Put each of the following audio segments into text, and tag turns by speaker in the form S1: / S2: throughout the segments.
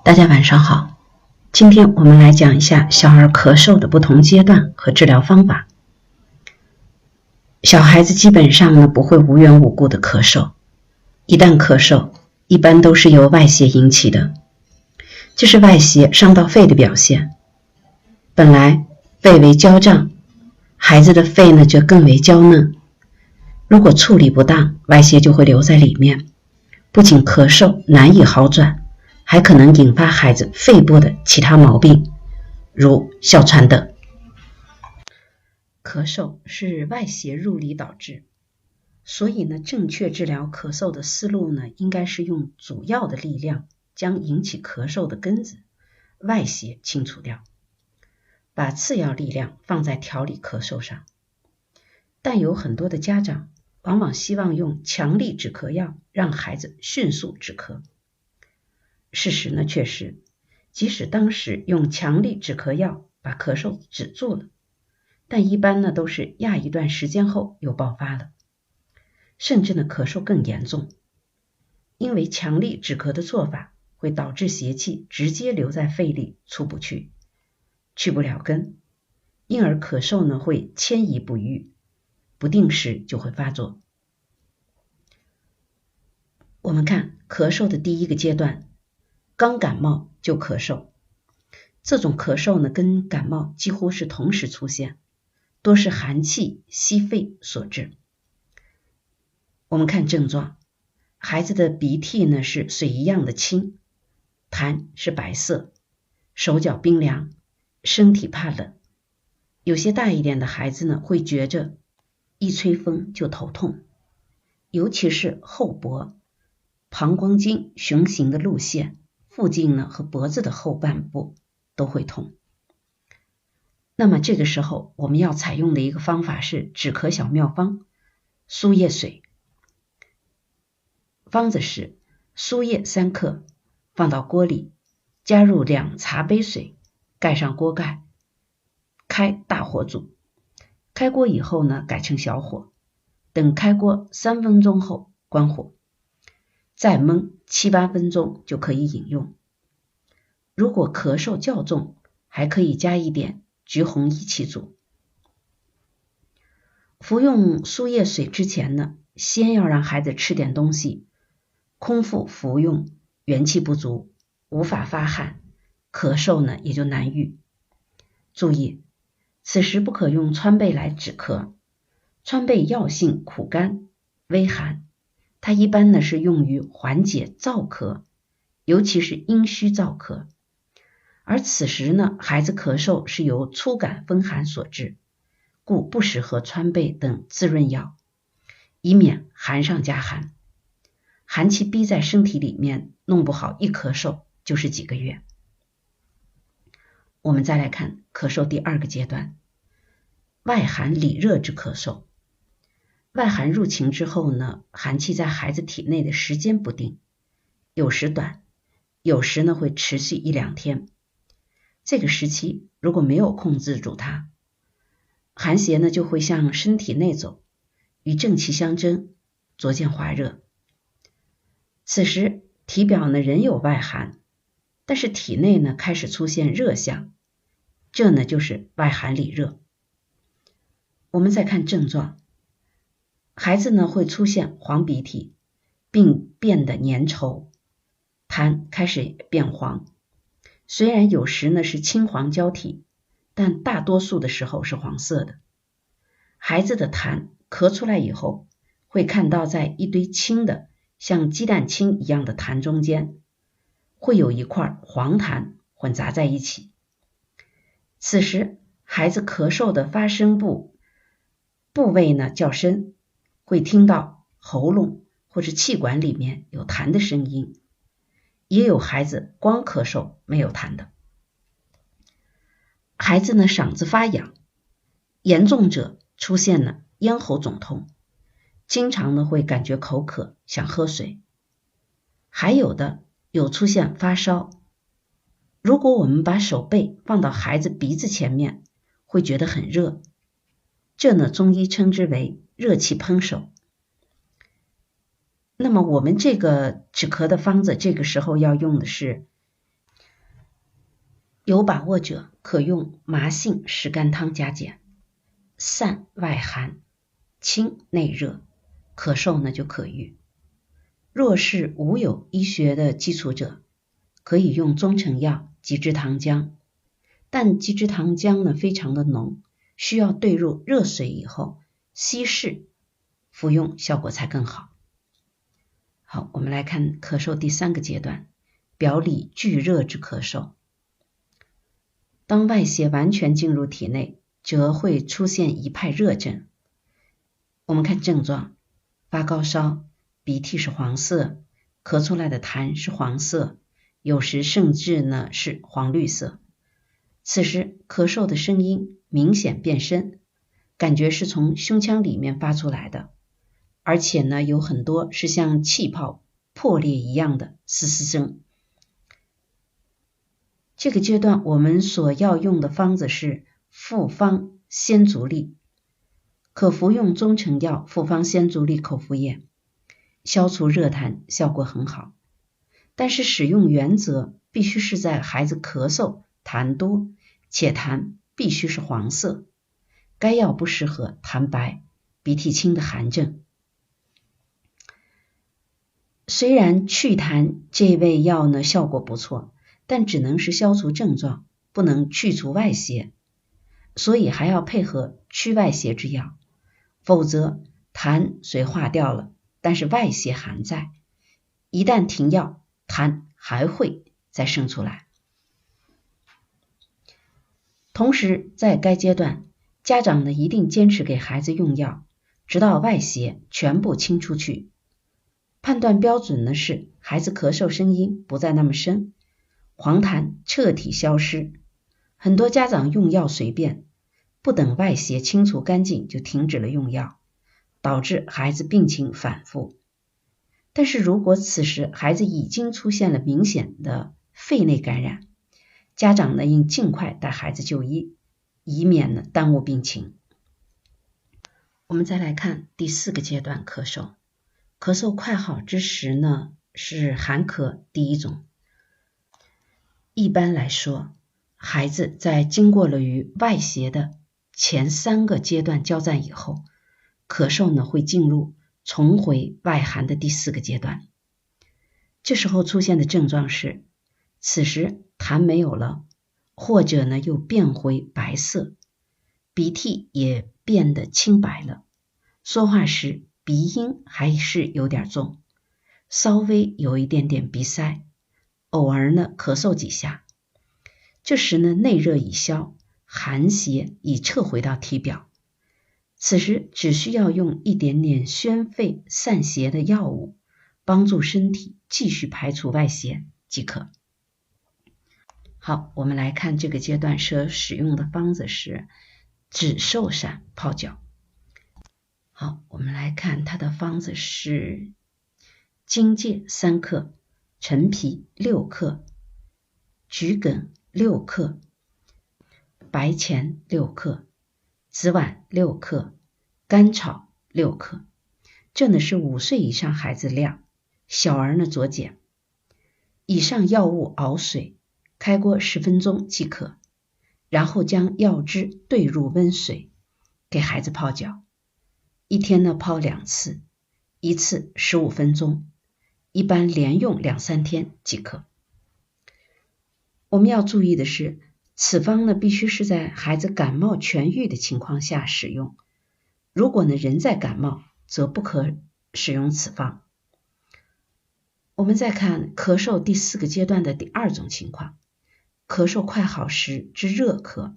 S1: 大家晚上好，今天我们来讲一下小儿咳嗽的不同阶段和治疗方法。小孩子基本上呢不会无缘无故的咳嗽，一旦咳嗽，一般都是由外邪引起的，这是外邪伤到肺的表现。本来肺为娇胀，孩子的肺呢就更为娇嫩，如果处理不当，外邪就会留在里面，不仅咳嗽难以好转，还可能引发孩子肺部的其他毛病，如哮喘等。咳嗽是外邪入里导致，所以呢，正确治疗咳嗽的思路呢，应该是用主要的力量将引起咳嗽的根子外邪清除掉，把次要力量放在调理咳嗽上。但有很多的家长往往希望用强力止咳药让孩子迅速止咳。事实呢却是，即使当时用强力止咳药把咳嗽止住了，但一般呢都是压一段时间后又爆发了，甚至呢咳嗽更严重。因为强力止咳的做法会导致邪气直接留在肺里出不去，去不了根，因而咳嗽呢会迁移不愈，不定时就会发作。我们看咳嗽的第一个阶段，刚感冒就咳嗽，这种咳嗽呢跟感冒几乎是同时出现，多是寒气袭肺所致。我们看症状，孩子的鼻涕呢是水一样的清，痰是白色，手脚冰凉，身体怕冷。有些大一点的孩子呢会觉着一吹风就头痛，尤其是后脖、膀胱经循行的路线附近呢和脖子的后半部都会痛。那么这个时候我们要采用的一个方法是止咳小妙方苏叶水。方子是苏叶3克，放到锅里，加入2茶杯水，盖上锅盖，开大火煮。开锅以后呢改成小火，等开锅3分钟后关火，再焖7、8分钟就可以饮用。如果咳嗽较重，还可以加一点橘红一起煮。服用苏叶水之前呢，先要让孩子吃点东西，空腹服用元气不足，无法发汗，咳嗽呢也就难愈。注意，此时不可用川贝来止咳，川贝药性苦甘微寒，它一般呢是用于缓解燥咳，尤其是阴虚燥咳。而此时呢，孩子咳嗽是由初感风寒所致，故不适合川贝等滋润药，以免寒上加寒，寒气逼在身体里面，弄不好一咳嗽就是几个月。我们再来看咳嗽第2个阶段，外寒里热之咳嗽。外寒入侵之后呢，寒气在孩子体内的时间不定，有时短，有时呢会持续1、2天。这个时期如果没有控制住它，寒邪呢就会向身体内走，与正气相争，逐渐化热。此时体表呢仍有外寒，但是体内呢开始出现热象，这呢就是外寒里热。我们再看症状，孩子呢会出现黄鼻涕，并变得粘稠，痰开始变黄，虽然有时呢是青黄交替，但大多数的时候是黄色的。孩子的痰咳出来以后，会看到在一堆青的像鸡蛋清一样的痰中间，会有一块黄痰混杂在一起。此时孩子咳嗽的发声部位呢较深，会听到喉咙或者气管里面有痰的声音，也有孩子光咳嗽没有痰的。孩子呢嗓子发痒，严重者出现了咽喉肿痛，经常呢会感觉口渴想喝水，还有的有出现发烧。如果我们把手背放到孩子鼻子前面，会觉得很热，这呢中医称之为热气喷手。那么我们这个止咳的方子，这个时候要用的是有把握者可用麻杏石甘汤加减，散外寒，清内热，咳嗽呢就可愈。若是无有医学的基础者，可以用中成药吉之糖浆，但吉之糖浆呢非常的浓，需要兑入热水以后稀释服用，效果才更好。好，我们来看咳嗽第3个阶段，表里俱热之咳嗽。当外邪完全进入体内，则会出现一派热症。我们看症状，发高烧，鼻涕是黄色，咳出来的痰是黄色，有时甚至呢是黄绿色。此时咳嗽的声音明显变深，感觉是从胸腔里面发出来的，而且呢有很多是像气泡破裂一样的嘶嘶声。这个阶段我们所要用的方子是复方鲜足利，可服用中成药复方鲜足利口服液，消除热痰效果很好。但是使用原则必须是在孩子咳嗽痰多且痰必须是黄色，该药不适合痰白鼻涕清的寒症。虽然祛痰这味药呢效果不错，但只能是消除症状，不能去除外邪，所以还要配合祛外邪之药，否则痰虽化掉了，但是外邪还在，一旦停药，痰还会再生出来。同时在该阶段，家长呢一定坚持给孩子用药，直到外邪全部清出去。判断标准呢是孩子咳嗽声音不再那么深，黄痰彻底消失。很多家长用药随便，不等外邪清除干净就停止了用药，导致孩子病情反复。但是如果此时孩子已经出现了明显的肺内感染，家长呢应尽快带孩子就医，以免呢耽误病情。我们再来看第4个阶段咳嗽。咳嗽快好之时呢是寒咳第一种。一般来说，孩子在经过了与外邪的前3个阶段交战以后，咳嗽呢会进入重回外寒的第4个阶段。这时候出现的症状是，此时痰没有了，或者呢又变回白色，鼻涕也变得清白了，说话时鼻音还是有点重，稍微有一点点鼻塞，偶尔呢咳嗽几下。这时呢内热已消，寒邪已撤回到体表，此时只需要用一点点宣肺散邪的药物，帮助身体继续排除外邪即可。好，我们来看这个阶段所使用的方子是止嗽散泡脚。好，我们来看它的方子是荆芥3克，陈皮6克，桔梗6克，白钱6克，紫菀6克，甘草6克。这呢是5岁以上孩子量，小儿呢酌减。以上药物熬水，开锅10分钟即可，然后将药汁兑入温水，给孩子泡脚。一天呢泡2次，一次15分钟，一般连用2-3天即可。我们要注意的是，此方呢必须是在孩子感冒痊愈的情况下使用，如果呢仍在感冒，则不可使用此方。我们再看咳嗽第4个阶段的第2种情况，咳嗽快好时之热咳。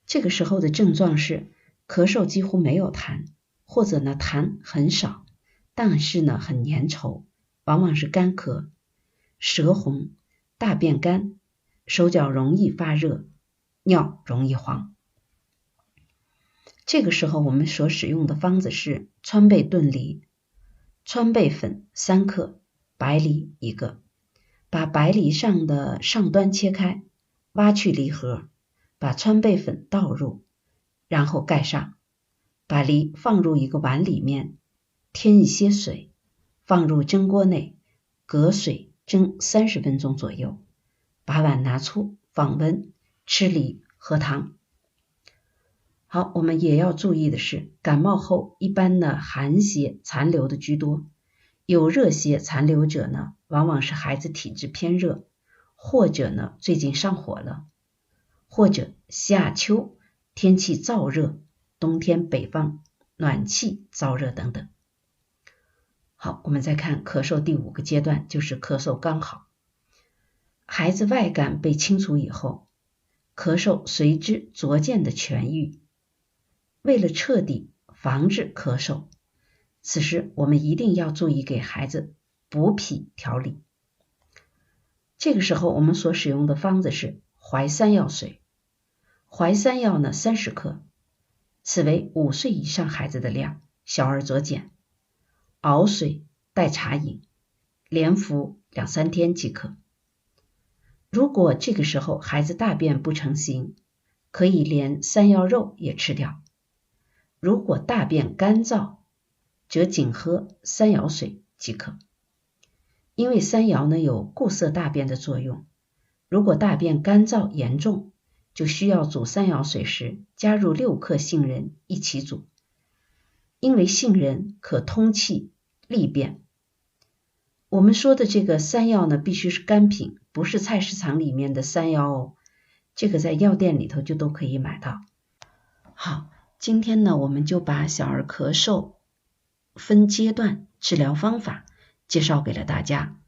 S1: 这个时候的症状是咳嗽几乎没有痰，或者呢痰很少，但是呢很粘稠，往往是干咳，舌红，大便干，手脚容易发热，尿容易黄。这个时候我们所使用的方子是川贝炖梨，川贝粉3克，白梨1个。把白梨上的上端切开，挖去梨核，把川贝粉倒入，然后盖上，把梨放入一个碗里面，添一些水，放入蒸锅内，隔水蒸30分钟左右，把碗拿出访问、吃梨、喝汤。好，我们也要注意的是，感冒后一般呢寒邪残留的居多，有热邪残留者呢，往往是孩子体质偏热，或者呢最近上火了，或者夏秋天气燥热，冬天北方暖气燥热等等。好，我们再看咳嗽第5个阶段，就是咳嗽刚好。孩子外感被清除以后，咳嗽随之逐渐的痊愈。为了彻底防治咳嗽，此时我们一定要注意给孩子补脾调理。这个时候我们所使用的方子是淮山药水。淮山药呢30克，此为5岁以上孩子的量，小儿酌减，熬水代茶饮，连服2-3天即可。如果这个时候孩子大便不成形，可以连山药肉也吃掉。如果大便干燥，则仅喝山药水即可。因为山药呢有固涩大便的作用，如果大便干燥严重，就需要煮山药水时加入6克杏仁一起煮，因为杏仁可通气利便。我们说的这个山药呢必须是干品，不是菜市场里面的山药哦，这个在药店里头就都可以买到。好，今天呢我们就把小儿咳嗽分阶段治疗方法介绍给了大家。